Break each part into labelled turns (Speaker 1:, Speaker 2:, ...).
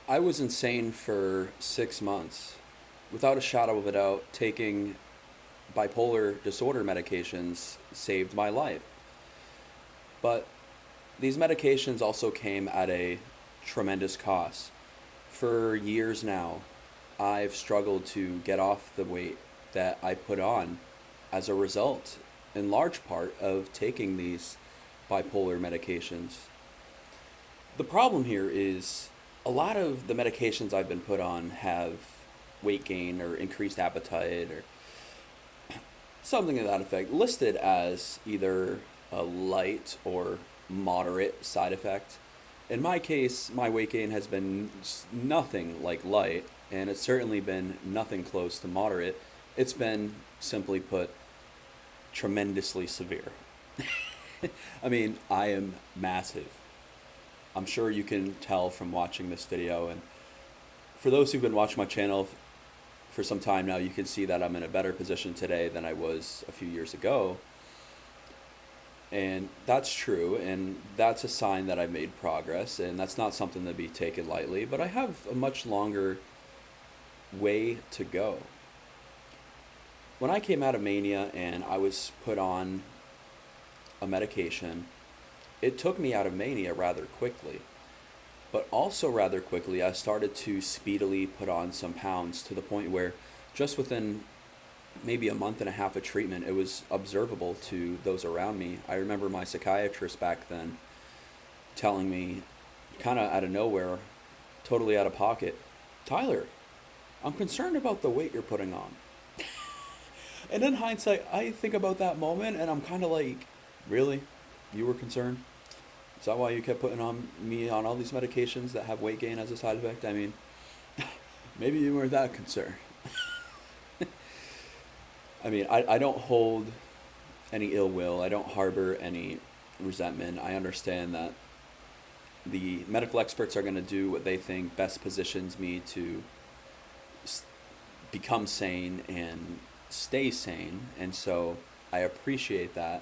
Speaker 1: I was insane for 6 months. Without a shadow of a doubt, taking bipolar disorder medications saved my life. But these medications also came at a tremendous cost. For years now, I've struggled to get off the weight that I put on as a result, in large part, of taking these bipolar medications. The problem here is a lot of the medications I've been put on have weight gain or increased appetite or something to that effect, listed as either a light or moderate side effect. In my case, my weight gain has been nothing like light, and it's certainly been nothing close to moderate. It's been, simply put, tremendously severe. I mean, I am massive. I'm sure you can tell from watching this video, and for those who've been watching my channel for some time now, you can see that I'm in a better position today than I was a few years ago. And that's true, and that's a sign that I've made progress, and that's not something to be taken lightly, but I have a much longer way to go. When I came out of mania and I was put on a medication, it took me out of mania rather quickly. But also rather quickly, I started to speedily put on some pounds to the point where just within maybe a month and a half of treatment, it was observable to those around me. I remember my psychiatrist back then telling me, kind of out of nowhere, totally out of pocket, Tyler, I'm concerned about the weight you're putting on. And in hindsight, I think about that moment and I'm kind of like, really? You were concerned? Is that why you kept putting on me on all these medications that have weight gain as a side effect? I mean, maybe you weren't that concerned. I mean, I don't hold any ill will. I don't harbor any resentment. I understand that the medical experts are going to do what they think best positions me to become sane and stay sane. And so I appreciate that.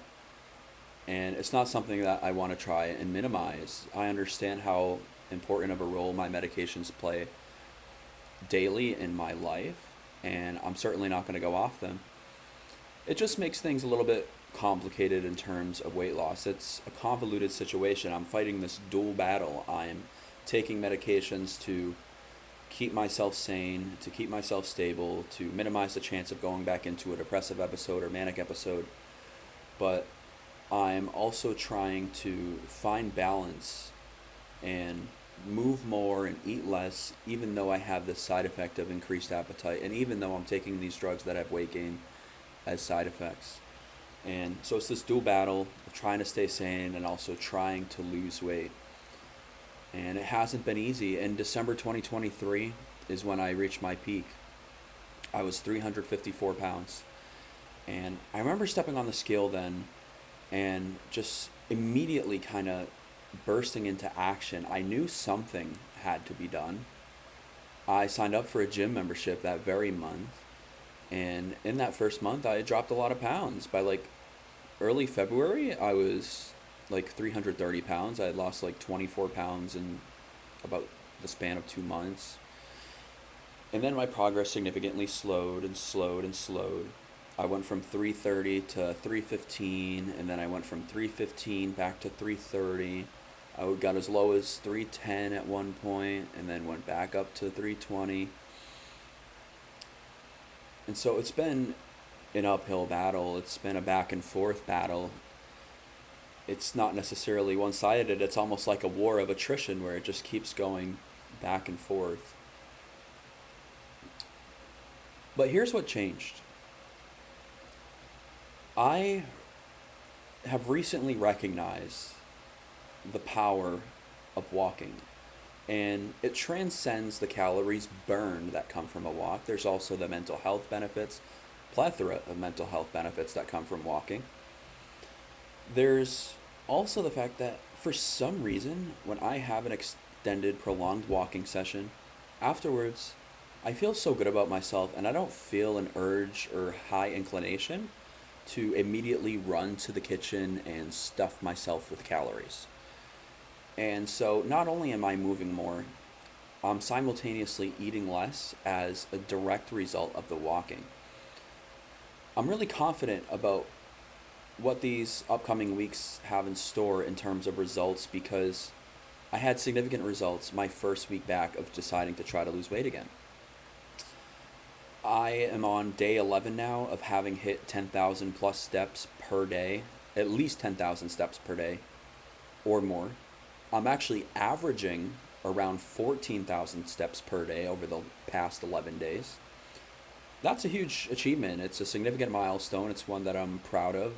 Speaker 1: And it's not something that I want to try and minimize. I understand how important of a role my medications play daily in my life, and I'm certainly not going to go off them. It just makes things a little bit complicated in terms of weight loss. It's a convoluted situation. I'm fighting this dual battle. I'm taking medications to keep myself sane, to keep myself stable, to minimize the chance of going back into a depressive episode or manic episode. But I'm also trying to find balance and move more and eat less, even though I have this side effect of increased appetite, and even though I'm taking these drugs that have weight gain as side effects. And so it's this dual battle of trying to stay sane and also trying to lose weight. And it hasn't been easy. In December 2023 is when I reached my peak. I was 354 pounds. And I remember stepping on the scale then and just immediately kind of bursting into action. I knew something had to be done. I signed up for a gym membership that very month. And in that first month, I dropped a lot of pounds. By like early February, I was like 330 pounds. I had lost like 24 pounds in about the span of 2 months. And then my progress significantly slowed and slowed and slowed. I went from 330 to 315, and then I went from 315 back to 330. I got as low as 310 at one point, and then went back up to 320. And so it's been an uphill battle. It's been a back and forth battle. It's not necessarily one-sided. It's almost like a war of attrition where it just keeps going back and forth. But here's what changed. I have recently recognized the power of walking, and it transcends the calories burned that come from a walk. There's also the mental health benefits, plethora of mental health benefits that come from walking. There's also the fact that for some reason, when I have an extended, prolonged walking session, afterwards, I feel so good about myself, and I don't feel an urge or high inclination to immediately run to the kitchen and stuff myself with calories. And so not only am I moving more, I'm simultaneously eating less as a direct result of the walking. I'm really confident about what these upcoming weeks have in store in terms of results because I had significant results my first week back of deciding to try to lose weight again. I am on day 11 now of having hit 10,000 plus steps per day, at least 10,000 steps per day or more. I'm actually averaging around 14,000 steps per day over the past 11 days. That's a huge achievement. It's a significant milestone. It's one that I'm proud of.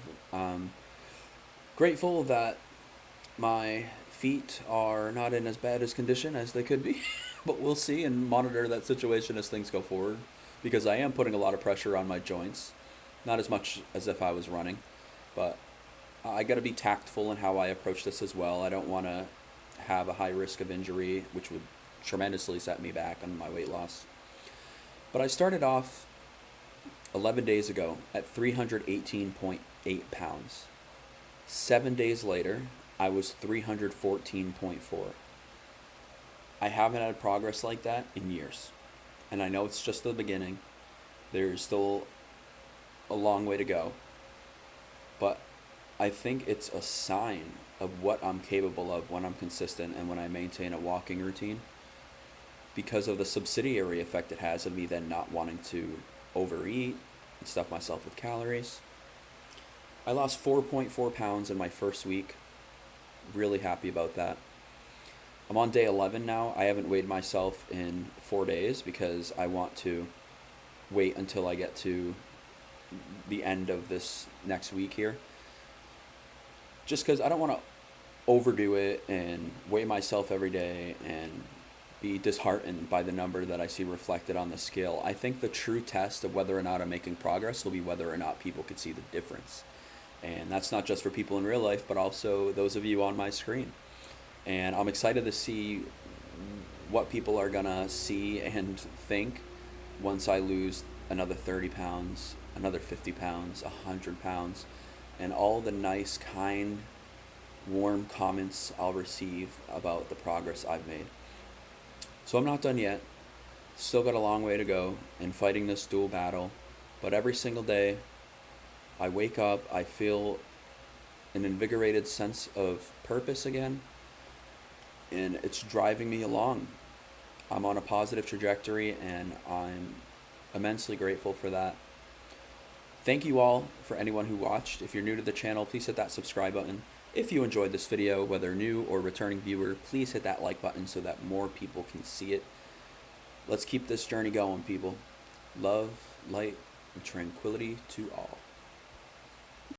Speaker 1: Grateful that my feet are not in as bad as condition as they could be, but we'll see and monitor that situation as things go forward because I am putting a lot of pressure on my joints. Not as much as if I was running, but I got to be tactful in how I approach this as well. I don't want to have a high risk of injury, which would tremendously set me back on my weight loss. But I started off 11 days ago at 318.8 pounds. 7 days later, I was 314.4. I haven't had progress like that in years. And I know it's just the beginning. There's still a long way to go. But I think it's a sign of what I'm capable of when I'm consistent and when I maintain a walking routine because of the subsidiary effect it has of me then not wanting to overeat and stuff myself with calories. I lost 4.4 pounds in my first week. Really happy about that. I'm on day 11 now. I haven't weighed myself in 4 days because I want to wait until I get to the end of this next week here. Just because I don't want to overdo it and weigh myself every day and be disheartened by the number that I see reflected on the scale. I think the true test of whether or not I'm making progress will be whether or not people could see the difference. And that's not just for people in real life, but also those of you on my screen. And I'm excited to see what people are going to see and think once I lose another 30 pounds, another 50 pounds, 100 pounds, and all the nice, kind, warm comments I'll receive about the progress I've made. So I'm not done yet. Still got a long way to go in fighting this dual battle. But every single day, I wake up, I feel an invigorated sense of purpose again, and it's driving me along. I'm on a positive trajectory, and I'm immensely grateful for that. Thank you all for anyone who watched. If you're new to the channel, please hit that subscribe button. If you enjoyed this video, whether new or returning viewer, please hit that like button so that more people can see it. Let's keep this journey going, people. Love, light, and tranquility to all.